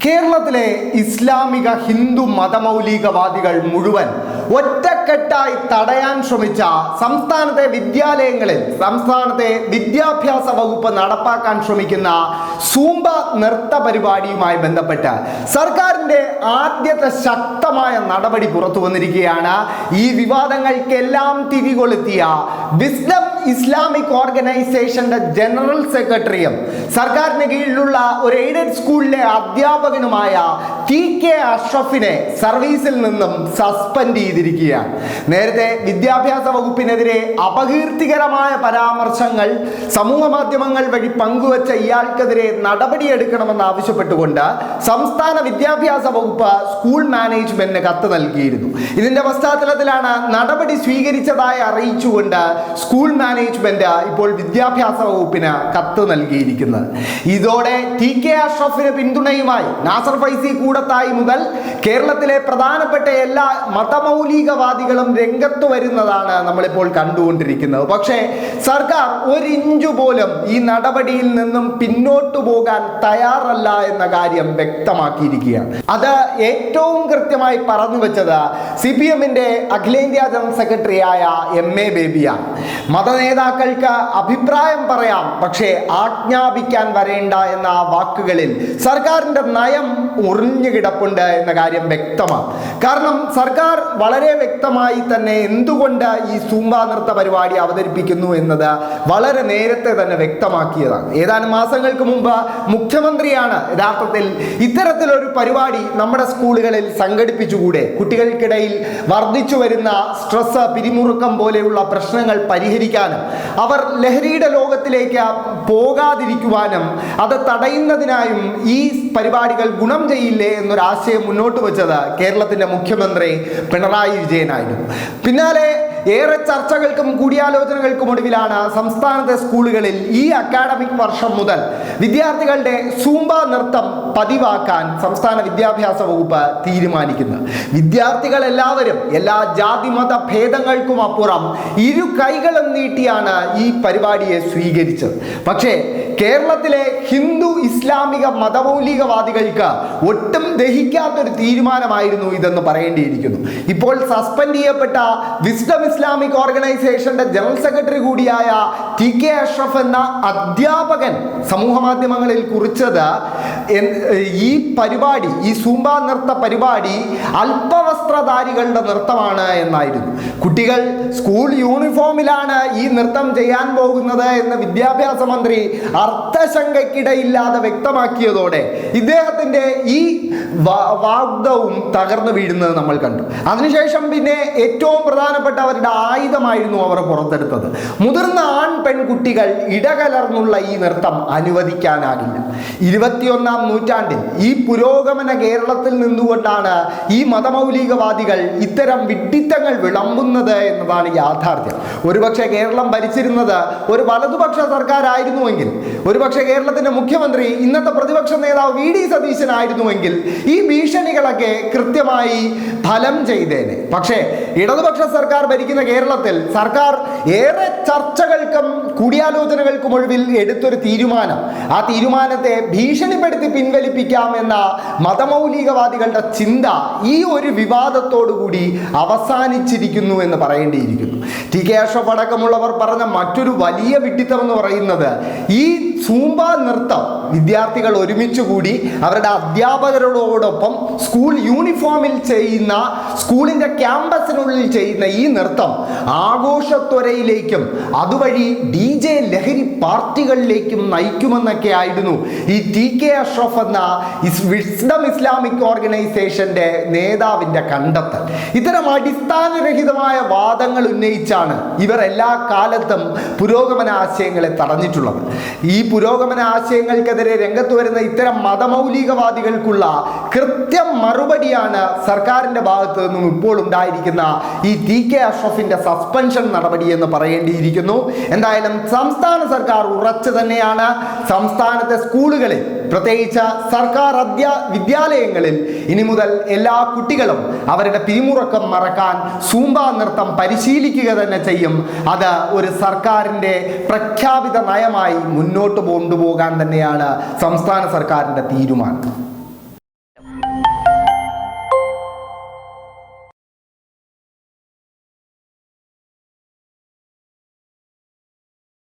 കേരളത്തിലെ ഇസ്ലാമിക ഹിന്ദു മതമൗലികവാദികൾ മുഴുവൻ ഒറ്റക്കെട്ടായി തടയാൻ ശ്രമിച്ച സംസ്ഥാനത്തെ വിദ്യാഭ്യാസ വകുപ്പ് നടപ്പാക്കാൻ ശ്രമിക്കുന്ന സൂംബ നൃത്ത പരിപാടിയുമായി ബന്ധപ്പെട്ട് സർക്കാരിന്റെ ആദ്യത്തെ ശക്തമായ നടപടി പുറത്തു വന്നിരിക്കുകയാണ്. ഈ വിവാദങ്ങൾക്കെല്ലാം തിരികൊളുത്തിയ വിസ്ഡം ഇസ്ലാമിക് ഓർഗനൈസേഷന്റെ ജനറൽ സെക്രട്ടറിയും സർക്കാരിന് കീഴിലുള്ള ഒരു എയ്ഡഡ് സ്കൂളിലെ അധ്യാപകനുമായ ടി.കെ. അഷ്റഫിനെ സർവീസിൽ നിന്നും സസ്പെൻഡ് ചെയ്തിരിക്കുകയാണ്. നേരത്തെ വിദ്യാഭ്യാസ വകുപ്പിനെതിരെ അപകീർത്തികരമായ പരാമർശങ്ങൾ സമൂഹ മാധ്യമങ്ങൾ വഴി പങ്കുവച്ച ഇയാൾക്കെതിരെ നടപടിയെടുക്കണമെന്ന് ആവശ്യപ്പെട്ടുകൊണ്ട് സംസ്ഥാന വിദ്യാഭ്യാസ വകുപ്പ് സ്കൂൾ മാനേജ്മെന്റിന് കത്ത് നൽകിയിരുന്നു. ഇതിന്റെ പശ്ചാത്തലത്തിലാണ് നടപടി സ്വീകരിച്ചതായി അറിയിച്ചുകൊണ്ട് സ്കൂൾ മാനേജ്മെന്റ് ഇപ്പോൾ വിദ്യാഭ്യാസ വകുപ്പിന് കത്ത് നൽകിയിരിക്കുന്നത്. ഇതോടെ ടി.കെ. അഷ്റഫിന് പിന്തുണയുമായി നാസർ ഫൈസി കൂടത്തായി മുതൽ കേരളത്തിലെ പ്രധാനപ്പെട്ട എല്ലാ മതമൗലികവാദികളും രംഗത്ത് വരുന്നതാണ് നമ്മളിപ്പോൾ കണ്ടുകൊണ്ടിരിക്കുന്നത്. പക്ഷേ സർക്കാർ ഒരു ഇഞ്ചു പോലും ഈ നടപടിയിൽ നിന്നും പിന്നോട്ടു പോകാൻ തയ്യാറല്ല എന്ന കാര്യം വ്യക്തമാക്കിയിരിക്കുകയാണ്. അത് ഏറ്റവും കൃത്യമായി പറഞ്ഞു വെച്ചത് CPM-ന്റെ അഖിലേന്ത്യാ ജനറൽ സെക്രട്ടറിയായ M.A. ബേബിയാണ്. മതനേതാക്കൾക്ക് അഭിപ്രായം പറയാം, പക്ഷേ ആജ്ഞാപിക്കാൻ വരേണ്ട എന്ന ആ വാക്കുകളിൽ സർക്കാരിന്റെ നയം ഉറിഞ്ഞു കിടപ്പുണ്ട് എന്ന കാര്യം വ്യക്തമാണ്. കാരണം സർക്കാർ വളരെ വ്യക്തമായി തന്നെ എന്തുകൊണ്ട് ഈ സൂംബ നൃത്ത പരിപാടി അവതരിപ്പിക്കുന്നു എന്നത് വളരെ നേരത്തെ തന്നെ വ്യക്തമാക്കിയതാണ്. ഏതാനും മാസങ്ങൾക്ക് മുമ്പ് മുഖ്യമന്ത്രിയാണ് യഥാർത്ഥത്തിൽ ഇത്തരത്തിലൊരു പരിപാടി നമ്മുടെ സ്കൂളുകളിൽ സംഘടിപ്പിച്ചുകൂടെ, കുട്ടികൾക്കിടയിൽ വർദ്ധിച്ചു വരുന്ന സ്ട്രെസ്, പിരിമുറുക്കം പോലെയുള്ള പ്രശ്നങ്ങൾ പരിഹരിക്കാനും അവർ ലഹരിയുടെ ലോകത്തിലേക്ക് പോകാതിരിക്കുവാനും അത് തടയുന്നതിനായും ഈ പരിപാടികൾ ഗുണം ചെയ്യില്ലേ എന്നൊരാശയം മുന്നോട്ട് വെച്ചത് കേരളത്തിന്റെ മുഖ്യമന്ത്രി പിണറായി വിജയനായിരുന്നു. പിന്നാലെ ഏറെ ചർച്ചകൾക്കും കൂടിയാലോചനകൾക്കും ഒടുവിലാണ് സംസ്ഥാനത്തെ സ്കൂളുകളിൽ ഈ അക്കാഡമിക് വർഷം മുതൽ വിദ്യാർത്ഥികളുടെ സൂംബ നൃത്തം പതിവാക്കാൻ സംസ്ഥാന വിദ്യാഭ്യാസ വകുപ്പ് തീരുമാനിക്കുന്നത്. വിദ്യാർത്ഥികൾ എല്ലാവരും എല്ലാ ജാതി മത ഭേദങ്ങൾക്കും അപ്പുറം ഇരു കൈകളും നീട്ടിയാണ് ഈ പരിപാടിയെ സ്വീകരിച്ചത്. പക്ഷേ കേരളത്തിലെ ഹിന്ദു ഇസ്ലാമിക മതമൗലികവാദികൾക്ക് ഒട്ടും ദഹിക്കാത്തൊരു തീരുമാനമായിരുന്നു ഇതെന്ന് പറയേണ്ടിയിരിക്കുന്നു. ഇപ്പോൾ സസ്പെൻഡ് ചെയ്യപ്പെട്ട വിസ്ഡം ഇസ്ലാമിക് ഓർഗനൈസേഷന്റെ ജനറൽ സെക്രട്ടറി കൂടിയായ ടി.കെ. അഷ്റഫ് എന്ന അധ്യാപകൻ സമൂഹ മാധ്യമങ്ങളിൽ കുറിച്ചത് ഈ പരിപാടി, ഈ സൂംബ നൃത്ത പരിപാടി അല്പവസ്ത്രധാരികളുടെ നൃത്തമാണ് എന്നായിരുന്നു. കുട്ടികൾ സ്കൂൾ യൂണിഫോമിലാണ് ഈ നൃത്തം ചെയ്യാൻ പോകുന്നത് എന്ന് വിദ്യാഭ്യാസ മന്ത്രി അർത്ഥശങ്കയ്ക്കിടയില്ലാതെ വ്യക്തമാക്കിയതോടെ ഇദ്ദേഹത്തിന്റെ ഈ വാഗ്ദവും തകർന്നു വീഴുന്നത് നമ്മൾ കണ്ടു. അതിനുശേഷം പിന്നെ ഏറ്റവും പ്രധാനപ്പെട്ട അവരുടെ ആയുധമായിരുന്നു അവർ പുറത്തെടുത്തത്. മുതിർന്ന ആൺ പെൺകുട്ടികൾ ഇടകലർന്നുള്ള ഈ നൃത്തം അനുവദിക്കാനാകില്ല. 21-ാം നൂറ്റാണ്ടിൽ ഈ പുരോഗമന കേരളത്തിൽ നിന്നുകൊണ്ടാണ് ഈ മതമൗലികവാദികൾ ഇത്തരം വിഡ്ഢിത്തങ്ങൾ വിളമ്പുന്നത് എന്നതാണ് യാഥാർത്ഥ്യം. ഒരുപക്ഷെ കേരളം ഭരിച്ചിരുന്നത് ഒരു വലതുപക്ഷ സർക്കാരായിരുന്നുവെങ്കിൽ, ഒരുപക്ഷെ കേരളത്തിന്റെ മുഖ്യമന്ത്രി ഇന്നത്തെ പ്രതിപക്ഷ നേതാവ് V.D. സതീശനായിരുന്നുവെങ്കിൽ ഈ ഭീഷണികളൊക്കെ കൃത്യമായി ഫലം ചെയ്തേനെ. പക്ഷേ ഇടതുപക്ഷ സർക്കാർ ഭരിക്കുന്ന കേരളത്തിൽ സർക്കാർ ഏറെ ചർച്ചകൾക്കും കൂടിയാലോചനകൾക്കും ഒടുവിൽ എടുത്തൊരു തീരുമാനം, ആ തീരുമാനത്തെ ഭീഷണിപ്പെടുത്തി പിൻവലിപ്പിക്കാമെന്ന മതമൗലികവാദികളുടെ ചിന്ത ഈ ഒരു വിവാദത്തോടുകൂടി അവസാനിച്ചിരിക്കുന്നു എന്ന് പറയേണ്ടിയിരിക്കുന്നു. ടി.കെ. അഷ്റഫ് അടക്കമുള്ളവർ പറഞ്ഞ മറ്റൊരു വലിയ വിഡ്ഢിത്തം എന്ന് പറയുന്നത് ഈ സൂംബ നൃത്തം വിദ്യാർത്ഥികൾ ഒരുമിച്ച് കൂടി അവരുടെ അധ്യാപകരോടൊപ്പം സ്കൂൾ യൂണിഫോമിൽ ചെയ്യുന്ന, സ്കൂളിന്റെ ക്യാമ്പസിനുള്ളിൽ ചെയ്യുന്ന ഈ നൃത്തം ആഘോഷത്വരയിലേക്കും അതുവഴി DJ ലഹരി പാർട്ടികളിലേക്കും നയിക്കുമെന്നൊക്കെ ആയിരുന്നു ഈ ടി.കെ. അഷ്റഫ് എന്ന വിസ്ഡം ഇസ്ലാമിക് ഓർഗനൈസേഷന്റെ നേതാവിന്റെ കണ്ടെത്തൽ. ഇത്തരം അടിസ്ഥാനരഹിതമായ വാദങ്ങൾ ഉന്നയിച്ചാണ് ഇവർ എല്ലാ കാലത്തും പുരോഗമന ആശയങ്ങളെ തടഞ്ഞിട്ടുള്ളത്. ഈ പുരോഗമന ആശയങ്ങൾക്കെതിരെ രംഗത്ത് വരുന്ന ഇത്തരം മതമൗലികവാദികൾക്കുള്ള കൃത്യം മറുപടിയാണ് സർക്കാരിന്റെ ഭാഗത്തു നിന്നും ഇപ്പോൾ ഉണ്ടായിരിക്കുന്ന ഈ ടി.കെ. അഷ്റഫിന്റെ സസ്പെൻഷൻ നടപടി എന്ന് പറയേണ്ടിയിരിക്കുന്നു. എന്തായാലും സംസ്ഥാന സർക്കാർ ഉറച്ചു തന്നെയാണ്. സംസ്ഥാനത്തെ സ്കൂളുകളിൽ, പ്രത്യേകിച്ച് സർക്കാർ വിദ്യാലയങ്ങളിൽ ഇനി മുതൽ എല്ലാ കുട്ടികളും അവരുടെ പിരിമുറക്കം മറക്കാൻ സൂംബ നൃത്തം പരിശീലിക്കുക തന്നെ ചെയ്യും. അത് ഒരു സർക്കാരിൻ്റെ പ്രഖ്യാപിത നയമായി മുന്നോട്ട് കൊണ്ടുപോകാൻ തന്നെയാണ് സംസ്ഥാന സർക്കാരിൻ്റെ തീരുമാനം.